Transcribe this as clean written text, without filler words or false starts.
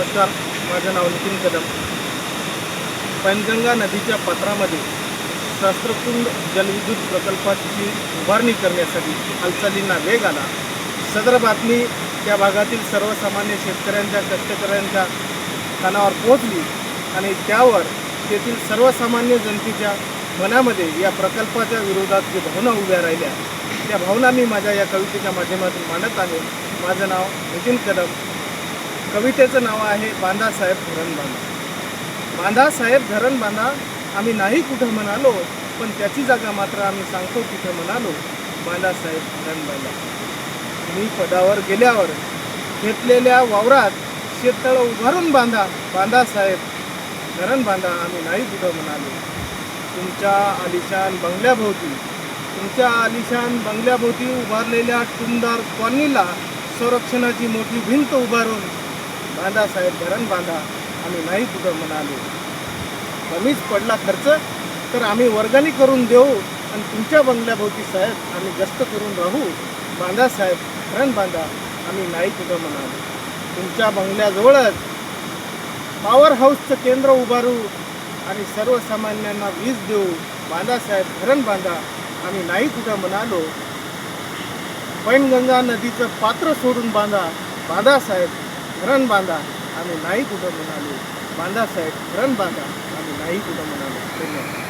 नमस्कार, माझं नाव नितीन कदम। पैनगंगा नदीच्या पात्रामध्ये सहस्त्रकुंड जलविद्युत प्रकल्पाची उभारणी करण्यासाठी हालचालींना वेग आला। सदर बातमी त्या भागातील सर्वसामान्य शेतकऱ्यांच्या, कष्टकऱ्यांच्या कानावर पोहोचली आणि त्यावर तेथील सर्वसामान्य जनतेच्या मनामध्ये या प्रकल्पाच्या विरोधात जे भावना उभ्या राहिल्या, त्या भावना मी माझ्या या कवितेच्या माध्यमातून मांडत आहे। माझं नाव नितीन कदम। कवितेचं नाव आहे बांधासाहेब धरण बांधा। बांधासाहेब धरण बांधा, आम्ही नाही कुठं म्हणालो, पण त्याची जागा मात्र आम्ही सांगतो तिथं म्हणालो। बांधासाहेब धरण बांधा। मी पदावर गेल्यावर घेतलेल्या वावरात शेततळं उभारून बांधा। बांधासाहेब धरण बांधा, आम्ही नाही कुठं म्हणालो। तुमच्या आलिशान बंगल्याभोवती उभारलेल्या टुमदार कॉलनीला संरक्षणाची मोठी भिंत उभारून बांधासाहेब धरण बांधा, आम्ही नाही कुठं म्हणालो। कमीच पडला खर्च तर आम्ही वर्गणी करून देऊ आणि तुमच्या बंगल्याभोवती साहेब आम्ही गस्त करून राहू। बांधासाहेब धरण बांधा, आम्ही नाही कुठं म्हणालो। तुमच्या बंगल्याजवळच पॉवर हाऊसचं केंद्र उभारू आणि सर्वसामान्यांना वीज देऊ। बांधासाहेब धरण बांधा, आम्ही नाही कुठं म्हणालो। पैनगंगा नदीचं पात्र सोडून बांधा। बांधासाहेब धरण बांधा, आम्ही नाही कुठं म्हणालो। बांधासाहेब धरण बांधा, आम्ही नाही कुठं म्हणालो। धन्यवाद।